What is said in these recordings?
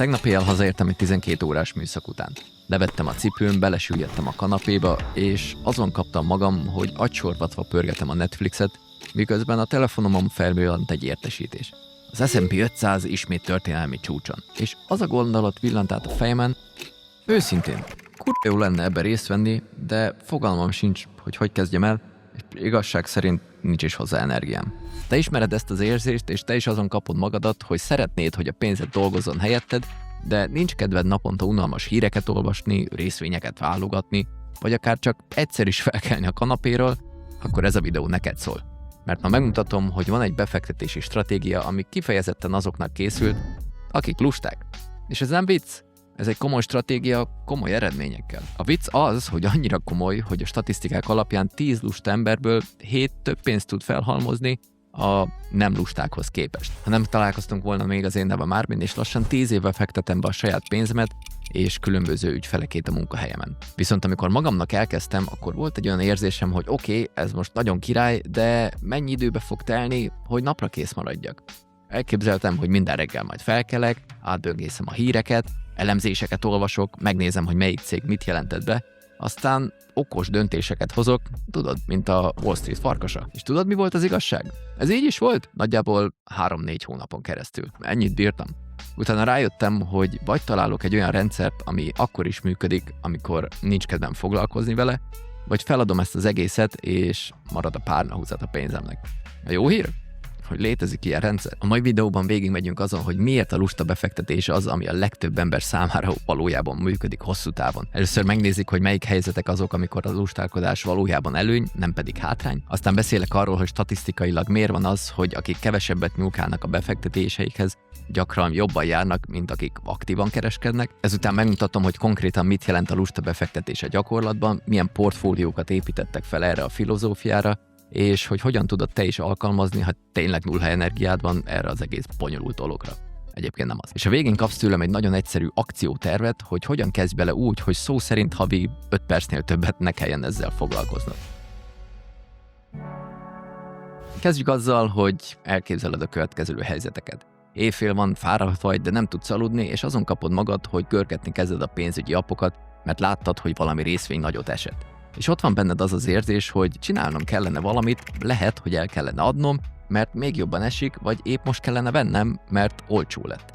Tegnap éjjel hazaértem egy 12 órás műszak után. Levettem a cipőm, belesüllyedtem a kanapéba, és azon kaptam magam, hogy agysorbatva pörgetem a Netflixet, miközben a telefonomon felvillant egy értesítés. Az S&P 500 ismét történelmi csúcson, és az a gondolat villant át a fejemen, őszintén, kurva jó lenne ebben részt venni, de fogalmam sincs, hogy kezdjem el, és igazság szerint nincs is hozzá energiám. Te ismered ezt az érzést, és te is azon kapod magadat, hogy szeretnéd, hogy a pénzed dolgozzon helyetted, de nincs kedved naponta unalmas híreket olvasni, részvényeket válogatni, vagy akár csak egyszer is felkelni a kanapéről, akkor ez a videó neked szól. Mert ma megmutatom, hogy van egy befektetési stratégia, ami kifejezetten azoknak készült, akik lusták. És ez nem vicc, ez egy komoly stratégia, komoly eredményekkel. A vicc az, hogy annyira komoly, hogy a statisztikák alapján 10 lusta emberből 7 több pénzt tud felhalmozni a nem lustákhoz képest. Ha nem találkoztunk volna még az én nevem Mármin, és lassan 10 éve fektetem be a saját pénzemet és különböző ügyfelekét a munkahelyemen. Viszont amikor magamnak elkezdtem, akkor volt egy olyan érzésem, hogy oké, ez most nagyon király, de mennyi időbe fog telni, hogy napra kész maradjak. Elképzeltem, hogy minden reggel majd felkelek, átböngészem a híreket, elemzéseket olvasok, megnézem, hogy melyik cég mit jelentett be, aztán okos döntéseket hozok, tudod, mint a Wall Street farkasa. És tudod, mi volt az igazság? Ez így is volt? Nagyjából 3-4 hónapon keresztül. Ennyit bírtam. Utána rájöttem, hogy vagy találok egy olyan rendszert, ami akkor is működik, amikor nincs kedvem foglalkozni vele, vagy feladom ezt az egészet, és marad a párnahúzat a pénzemnek. A jó hír? Hogy létezik ilyen rendszer. A mai videóban végigmegyünk azon, hogy miért a lusta befektetés az, ami a legtöbb ember számára valójában működik hosszú távon. Először megnézzük, hogy melyik helyzetek azok, amikor a lustálkodás valójában előny, nem pedig hátrány. Aztán beszélek arról, hogy statisztikailag miért van az, hogy akik kevesebbet nyúlkálnak a befektetéseikhez, gyakran jobban járnak, mint akik aktívan kereskednek. Ezután megmutatom, hogy konkrétan mit jelent a lusta befektetés a gyakorlatban, milyen portfóliókat építettek fel erre a filozófiára, és hogy hogyan tudod te is alkalmazni, ha tényleg nulla energiád van erre az egész bonyolult dologra. Egyébként nem az. És a végén kapsz tőlem egy nagyon egyszerű akciótervet, hogy hogyan kezdj bele úgy, hogy szó szerint havi 5 percnél többet ne kelljen ezzel foglalkoznod. Kezdjük azzal, hogy elképzeled a következő helyzeteket. Éjfél van, fáradt vagy, de nem tudsz aludni, és azon kapod magad, hogy görgetni kezded a pénzügyi appokat, mert láttad, hogy valami részvény nagyot esett. És ott van benned az az érzés, hogy csinálnom kellene valamit, lehet, hogy el kellene adnom, mert még jobban esik, vagy épp most kellene vennem, mert olcsó lett.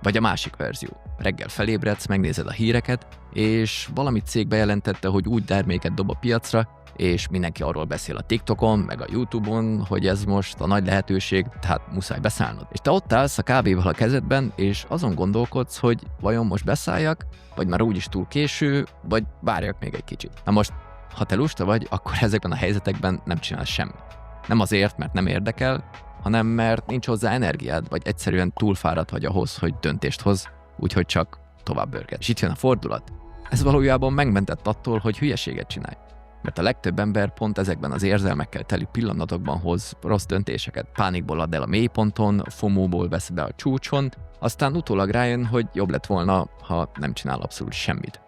Vagy a másik verzió. Reggel felébredsz, megnézed a híreket, és valami cég bejelentette, hogy új terméket dob a piacra, és mindenki arról beszél a TikTokon, meg a YouTube-on, hogy ez most a nagy lehetőség, tehát muszáj beszállnod. És te ott állsz a kávéval a kezedben, és azon gondolkodsz, hogy vajon most beszálljak, vagy már úgyis túl késő, vagy várjak még egy kicsit. Na most, ha te lusta vagy, akkor ezekben a helyzetekben nem csinálsz semmit. Nem azért, mert nem érdekel, hanem mert nincs hozzá energiád, vagy egyszerűen túlfáradt vagy ahhoz, hogy döntést hoz, úgyhogy csak tovább börged. És itt jön a fordulat. Ez valójában megmentett attól, hogy hülyeséget csinálj. Mert a legtöbb ember pont ezekben az érzelmekkel teli pillanatokban hoz rossz döntéseket. Pánikból ad el a mélyponton, FOMO-ból vesz be a csúcson, aztán utólag rájön, hogy jobb lett volna, ha nem csinál abszolút semmit.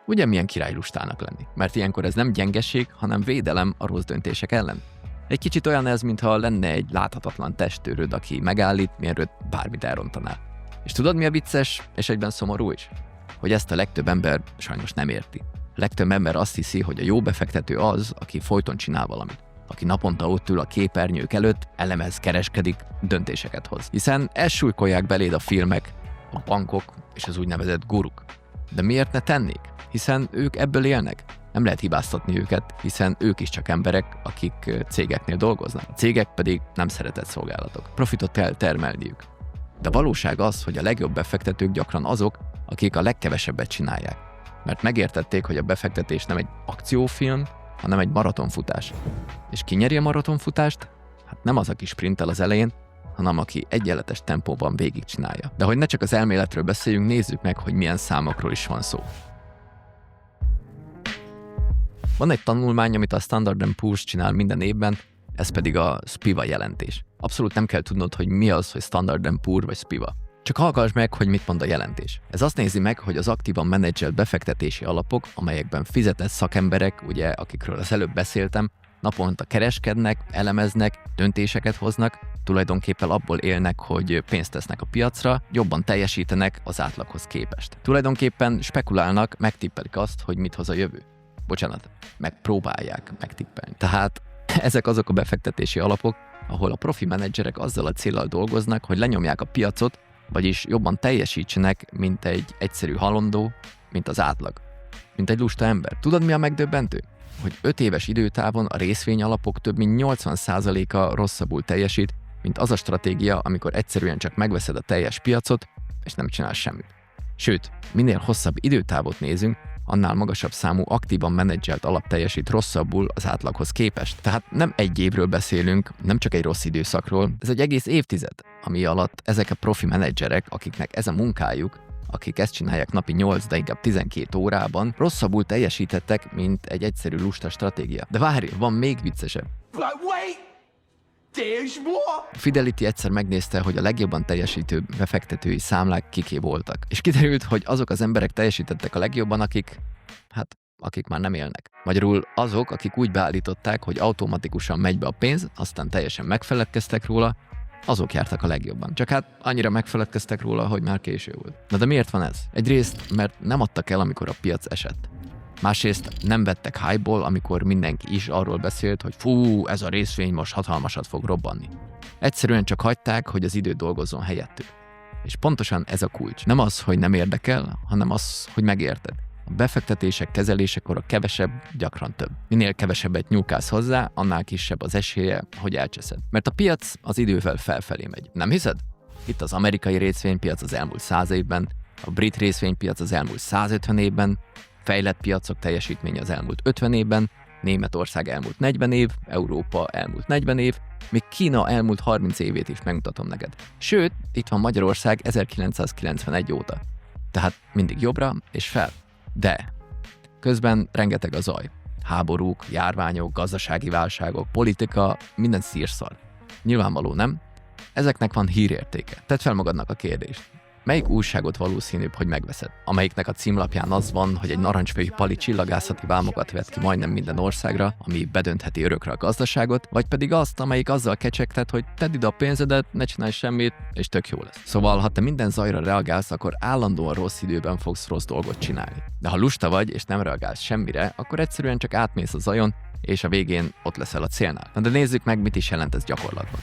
Ugye milyen király lustának lenni? Mert ilyenkor ez nem gyengeség, hanem védelem a rossz döntések ellen. Egy kicsit olyan ez, mintha lenne egy láthatatlan testőröd, aki megállít, mielőtt bármit elrontanál. És tudod, mi a vicces, és egyben szomorú is? Hogy ezt a legtöbb ember sajnos nem érti. A legtöbb ember azt hiszi, hogy a jó befektető az, aki folyton csinál valamit. Aki naponta ott ül a képernyők előtt, elemez, kereskedik, döntéseket hoz. Hiszen ezt súlykolják beléd a filmek, a bankok és az úgynevezett guruk. De miért ne tennék? Hiszen ők ebből élnek. Nem lehet hibáztatni őket, hiszen ők is csak emberek, akik cégeknél dolgoznak. A cégek pedig nem szeretett szolgálatok. Profitot kell termelniük. De a valóság az, hogy a legjobb befektetők gyakran azok, akik a legkevesebbet csinálják. Mert megértették, hogy a befektetés nem egy akciófilm, hanem egy maratonfutás. És ki nyeri a maratonfutást? Hát nem az, aki sprintel az elején, hanem aki egyenletes tempóban végigcsinálja. De hogy ne csak az elméletről beszéljünk, nézzük meg, hogy milyen számokról is van szó. Van egy tanulmány, amit a Standard & Poor's csinál minden évben, ez pedig a SPIVA jelentés. Abszolút nem kell tudnod, hogy mi az, hogy Standard & Poor vagy SPIVA. Csak hallgass meg, hogy mit mond a jelentés. Ez azt nézi meg, hogy az aktívan menedzselt befektetési alapok, amelyekben fizetett szakemberek, ugye, akikről az előbb beszéltem, naponta kereskednek, elemeznek, döntéseket hoznak, tulajdonképpen abból élnek, hogy pénzt tesznek a piacra, jobban teljesítenek az átlaghoz képest. Tulajdonképpen spekulálnak, megtippelik azt, hogy mit hoz a jövő. Bocsánat, megpróbálják megtippelni. Tehát ezek azok a befektetési alapok, ahol a profi menedzserek azzal a céllal dolgoznak, hogy lenyomják a piacot, vagyis jobban teljesítsenek, mint egy egyszerű halandó, mint az átlag. Mint egy lusta ember. Tudod, mi a megdöbbentő? Hogy 5 éves időtávon a részvényalapok több mint 80%-a rosszabbul teljesít, mint az a stratégia, amikor egyszerűen csak megveszed a teljes piacot, és nem csinálsz semmit. Sőt, minél hosszabb időtávot nézünk, annál magasabb számú aktívan menedzselt alap teljesít rosszabbul az átlaghoz képest. Tehát nem egy évről beszélünk, nem csak egy rossz időszakról, ez egy egész évtized, ami alatt ezek a profi menedzserek, akiknek ez a munkájuk, akik ezt csinálják napi 8, de inkább 12 órában, rosszabbul teljesítettek, mint egy egyszerű lusta stratégia. De várj, van még viccesebb. A Fidelity egyszer megnézte, hogy a legjobban teljesítő befektetői számlák kiké voltak. És kiderült, hogy azok az emberek teljesítettek a legjobban, akik már nem élnek. Magyarul azok, akik úgy beállították, hogy automatikusan megy be a pénz, aztán teljesen megfeledkeztek róla, azok jártak a legjobban. Csak hát annyira megfeledkeztek róla, hogy már késő volt. Na de miért van ez? Egyrészt, mert nem adtak el, amikor a piac esett. Másrészt nem vettek hype-ból, amikor mindenki is arról beszélt, hogy fú, ez a részvény most hatalmasat fog robbanni. Egyszerűen csak hagyták, hogy az idő dolgozzon helyettük. És pontosan ez a kulcs. Nem az, hogy nem érdekel, hanem az, hogy megérted. A befektetések kezelésekor a kevesebb gyakran több. Minél kevesebbet nyúlkálsz hozzá, annál kisebb az esélye, hogy elcseszed. Mert a piac az idővel felfelé megy. Nem hiszed? Itt az amerikai részvénypiac az elmúlt 100 évben, a brit részvénypiac az elmúlt 150 évben, fejlett piacok teljesítménye az elmúlt 50 évben, Németország elmúlt 40 év, Európa elmúlt 40 év, még Kína elmúlt 30 évét is megmutatom neked. Sőt, itt van Magyarország 1991 óta. Tehát mindig jobbra és fel. De közben rengeteg a zaj. Háborúk, járványok, gazdasági válságok, politika, minden szírszar. Nyilvánvaló, nem? Ezeknek van hírértéke. Tedd fel magadnak a kérdést. Melyik újságot valószínűbb, hogy megveszed? Amelyiknek a címlapján az van, hogy egy narancsfejű pali csillagászati vámokat vet ki majdnem minden országra, ami bedöntheti örökre a gazdaságot, vagy pedig azt, amelyik azzal kecsegtet, hogy tedd ide a pénzedet, ne csinálj semmit, és tök jó lesz. Szóval, ha te minden zajra reagálsz, akkor állandóan rossz időben fogsz rossz dolgot csinálni. De ha lusta vagy, és nem reagálsz semmire, akkor egyszerűen csak átmész a zajon, és a végén ott leszel a célnál. Na de nézzük meg, mit is jelent ez gyakorlatban.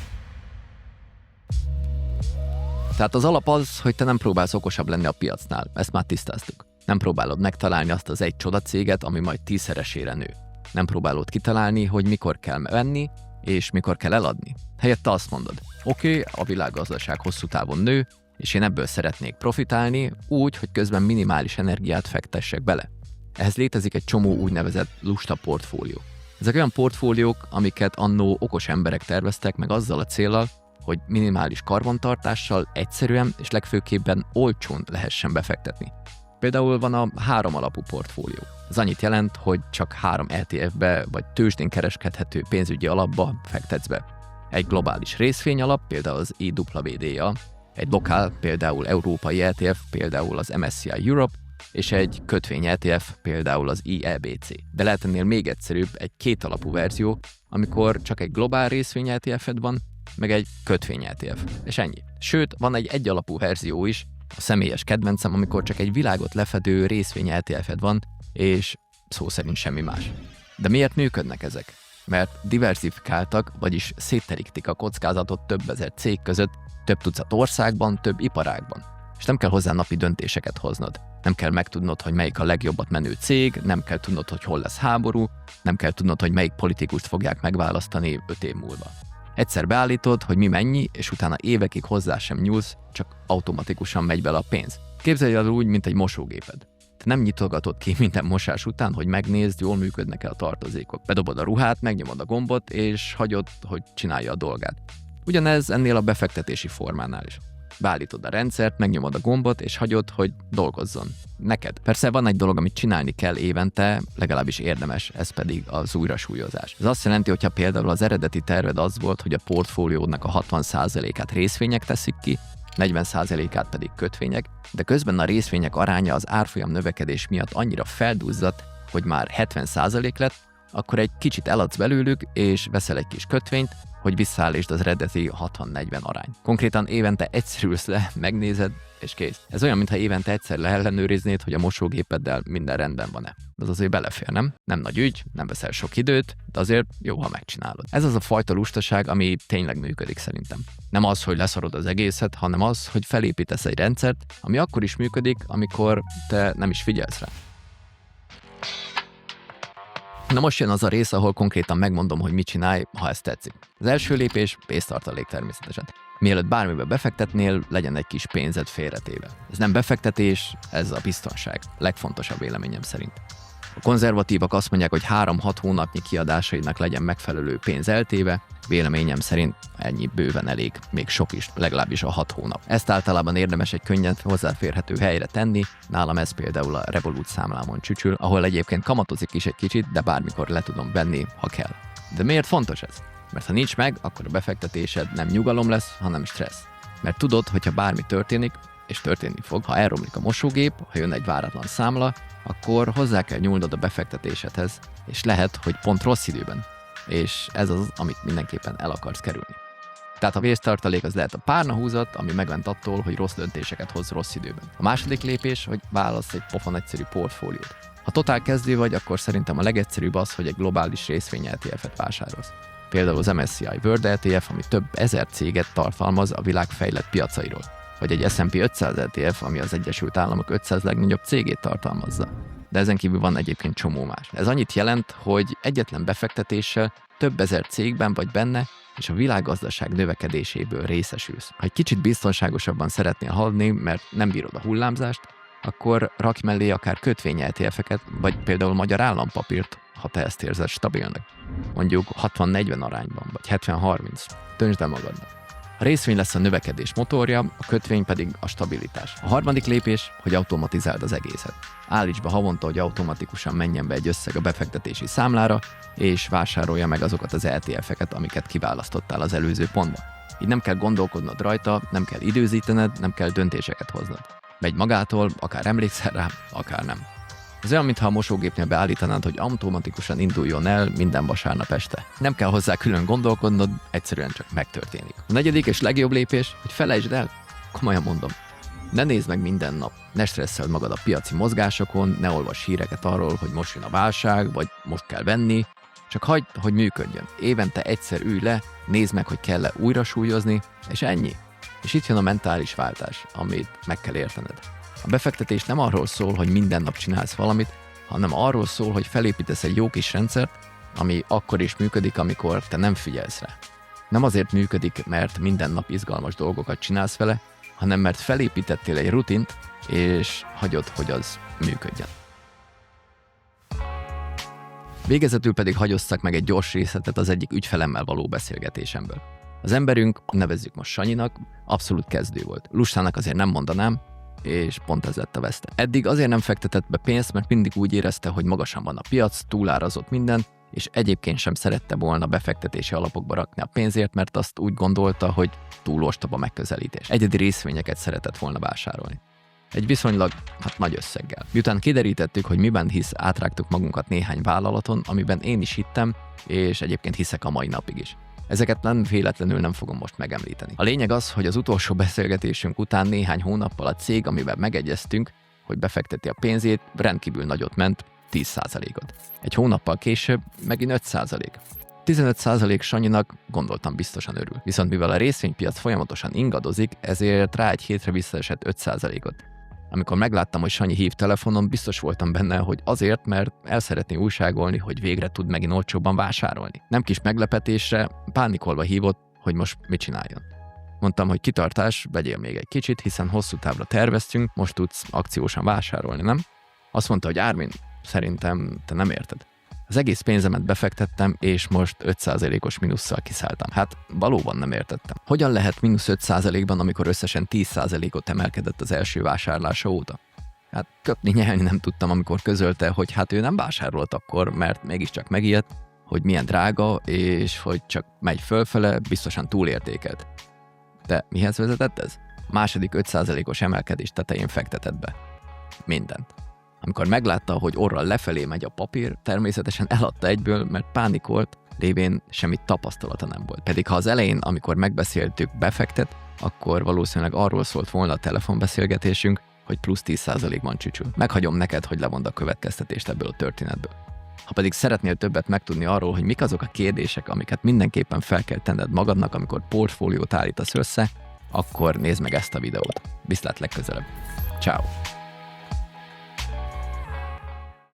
Tehát az alap az, hogy te nem próbálsz okosabb lenni a piacnál, ezt már tisztáztuk. Nem próbálod megtalálni azt az egy csodacéget, ami majd 10-szeresére nő. Nem próbálod kitalálni, hogy mikor kell venni, és mikor kell eladni. Helyette azt mondod, oké, a világgazdaság hosszú távon nő, és én ebből szeretnék profitálni, úgy, hogy közben minimális energiát fektessek bele. Ehhez létezik egy csomó úgynevezett lusta portfólió. Ezek olyan portfóliók, amiket annó okos emberek terveztek meg azzal a céllal, hogy minimális karbantartással egyszerűen és legfőképpen olcsón lehessen befektetni. Például van a 3 alapú portfólió. Ez annyit jelent, hogy csak 3 ETF-be vagy tőzsdén kereskedhető pénzügyi alapba fektetsz be. Egy globális részvényalap, például az EWDA, egy lokál, például európai ETF, például az MSCI Europe, és egy kötvény ETF, például az IEBC. De lehet ennél még egyszerűbb egy 2 alapú verzió, amikor csak egy globál részvény ETF-ed van, meg egy kötvény ETF. És ennyi. Sőt, van egy 1 alapú verzió is, a személyes kedvencem, amikor csak egy világot lefedő részvény ETF-ed van, és szó szerint semmi más. De miért működnek ezek? Mert diversifikáltak, vagyis szétterítik a kockázatot több ezer cég között, több tucat országban, több iparágban. És nem kell hozzá napi döntéseket hoznod. Nem kell megtudnod, hogy melyik a legjobbat menő cég, nem kell tudnod, hogy hol lesz háború, nem kell tudnod, hogy melyik politikust fogják megválasztani 5 év múlva. Egyszer beállítod, hogy mi mennyi, és utána évekig hozzá sem nyúlsz, csak automatikusan megy bele a pénz. Képzelj el úgy, mint egy mosógéped. Te nem nyitogatod ki minden mosás után, hogy megnézd, jól működnek-e a tartozékok. Bedobod a ruhát, megnyomod a gombot, és hagyod, hogy csinálja a dolgát. Ugyanez ennél a befektetési formánál is. Beállítod a rendszert, megnyomod a gombot, és hagyod, hogy dolgozzon. Neked. Persze van egy dolog, amit csinálni kell évente, legalábbis érdemes, ez pedig az újrasúlyozás. Ez azt jelenti, hogyha például az eredeti terved az volt, hogy a portfóliódnak a 60%-át részvények teszik ki, 40%-át pedig kötvények, de közben a részvények aránya az árfolyam növekedés miatt annyira felduzzadt, hogy már 70% lett, akkor egy kicsit eladsz belőlük, és veszel egy kis kötvényt, hogy visszaállítsd az eredeti 60-40 arány. Konkrétan évente egyszer ülsz le, megnézed, és kész. Ez olyan, mintha évente egyszer leellenőriznéd, hogy a mosógépeddel minden rendben van-e. Az azért belefér, nem? Nem nagy ügy, nem veszel sok időt, de azért jó, ha megcsinálod. Ez az a fajta lustaság, ami tényleg működik szerintem. Nem az, hogy leszarod az egészet, hanem az, hogy felépítesz egy rendszert, ami akkor is működik, amikor te nem is figyelsz rá. Na most jön az a rész, ahol konkrétan megmondom, hogy mit csinálj, ha ez tetszik. Az első lépés pénztartalék természetesen. Mielőtt bármibe befektetnél, legyen egy kis pénzed félretéve. Ez nem befektetés, ez a biztonság. Legfontosabb véleményem szerint. A konzervatívak azt mondják, hogy 3-6 hónapnyi kiadásaidnak legyen megfelelő pénz eltéve, véleményem szerint ennyi bőven elég, még sok is, legalábbis a 6 hónap. Ezt általában érdemes egy könnyen hozzáférhető helyre tenni, nálam ez például a Revolut számlámon csücsül, ahol egyébként kamatozik is egy kicsit, de bármikor le tudom venni, ha kell. De miért fontos ez? Mert ha nincs meg, akkor a befektetésed nem nyugalom lesz, hanem stressz. Mert tudod, hogyha bármi történik, és történni fog, ha elromlik a mosógép, ha jön egy váratlan számla, akkor hozzá kell nyúlnod a befektetésedhez, és lehet, hogy pont rossz időben. És ez az, amit mindenképpen el akarsz kerülni. Tehát a pénztartalék az lehet a párnahúzat, ami megment attól, hogy rossz döntéseket hoz rossz időben. A második lépés, hogy válasz egy pofon egyszerű portfóliót. Ha totál kezdő vagy, akkor szerintem a legegyszerűbb az, hogy egy globális részvény ETF-et vásárolsz. Például az MSCI World ETF, ami több ezer céget tartalmaz a világ fejlett piacairól. Vagy egy S&P 500 ETF, ami az Egyesült Államok 500 legnagyobb cégét tartalmazza. De ezen kívül van egyébként csomó más. Ez annyit jelent, hogy egyetlen befektetéssel több ezer cégben vagy benne, és a világgazdaság növekedéséből részesülsz. Ha egy kicsit biztonságosabban szeretnél haladni, mert nem bírod a hullámzást, akkor rakj mellé akár kötvény ETF-eket, vagy például magyar állampapírt, ha te ezt érzed stabilnak. Mondjuk 60-40 arányban, vagy 70-30. Döntsd el magadnak. A részvény lesz a növekedés motorja, a kötvény pedig a stabilitás. A harmadik lépés, hogy automatizáld az egészet. Állíts be havonta, hogy automatikusan menjen be egy összeg a befektetési számlára, és vásárolja meg azokat az ETF-eket, amiket kiválasztottál az előző pontban. Így nem kell gondolkodnod rajta, nem kell időzítened, nem kell döntéseket hoznod. Megy magától, akár emlékszel rá, akár nem. Ez olyan, mintha a mosógépnél beállítanád, hogy automatikusan induljon el minden vasárnap este. Nem kell hozzá külön gondolkodnod, egyszerűen csak megtörténik. A negyedik és legjobb lépés, hogy felejtsd el. Komolyan mondom. Ne nézd meg minden nap, ne stresszeld magad a piaci mozgásokon, ne olvass híreket arról, hogy most jön a válság, vagy most kell venni. Csak hagyd, hogy működjön. Évente egyszer ülj le, nézd meg, hogy kell-e újra súlyozni, és ennyi. És itt jön a mentális váltás, amit meg kell értened. A befektetés nem arról szól, hogy minden nap csinálsz valamit, hanem arról szól, hogy felépítesz egy jó kis rendszert, ami akkor is működik, amikor te nem figyelsz rá. Nem azért működik, mert minden nap izgalmas dolgokat csinálsz vele, hanem mert felépítettél egy rutint, és hagyod, hogy az működjön. Végezetül pedig hagyosszak meg egy gyors részletet az egyik ügyfelemmel való beszélgetésemből. Az emberünk, nevezzük most Sanyinak, abszolút kezdő volt. Lustának azért nem mondanám, és pont ez lett a veszte. Eddig azért nem fektetett be pénzt, mert mindig úgy érezte, hogy magasan van a piac, túlárazott minden, és egyébként sem szerette volna befektetési alapokba rakni a pénzért, mert azt úgy gondolta, hogy túl ostoba megközelítés. Egyedi részvényeket szeretett volna vásárolni. Egy viszonylag nagy összeggel. Miután kiderítettük, hogy miben hisz, átrágtuk magunkat néhány vállalaton, amiben én is hittem, és egyébként hiszek a mai napig is. Ezeket nem véletlenül nem fogom most megemlíteni. A lényeg az, hogy az utolsó beszélgetésünk után néhány hónappal a cég, amiben megegyeztünk, hogy befekteti a pénzét, rendkívül nagyot ment, 10%-ot. Egy hónappal később megint 5%. 15% Sanyinak gondoltam biztosan örül. Viszont mivel a részvénypiac folyamatosan ingadozik, ezért rá egy hétre visszaesett 5%-ot. Amikor megláttam, hogy Sanyi hív telefonon, biztos voltam benne, hogy azért, mert el szeretné újságolni, hogy végre tud megint olcsóbban vásárolni. Nem kis meglepetésre, pánikolva hívott, hogy most mit csináljon. Mondtam, hogy kitartás, vegyél még egy kicsit, hiszen hosszú távra terveztünk, most tudsz akciósan vásárolni, nem? Azt mondta, hogy Ármin, szerintem te nem érted. Az egész pénzemet befektettem, és most 5%-os mínusszal kiszálltam. Hát valóban nem értettem. Hogyan lehet mínusz 5%-ban, amikor összesen 10%-ot emelkedett az első vásárlása óta? Hát köpni nyelni nem tudtam, amikor közölte, hogy hát ő nem vásárolt akkor, mert mégiscsak megijedt, hogy milyen drága, és hogy csak megy fölfele, biztosan túlértékelt. De mihez vezetett ez? A második 5%-os emelkedés tetején fektetett be. Mindent. Amikor meglátta, hogy orral lefelé megy a papír, természetesen eladta egyből, mert pánikolt, lévén semmi tapasztalata nem volt. Pedig ha az elején, amikor megbeszéltük, befektet, akkor valószínűleg arról szólt volna a telefonbeszélgetésünk, hogy plusz 10%-ban csücsül. Meghagyom neked, hogy levond a következtetést ebből a történetből. Ha pedig szeretnél többet megtudni arról, hogy mik azok a kérdések, amiket mindenképpen fel kell tenned magadnak, amikor portfóliót állítasz össze, akkor nézd meg ezt a videót. Viszlát legközelebb. Ciao.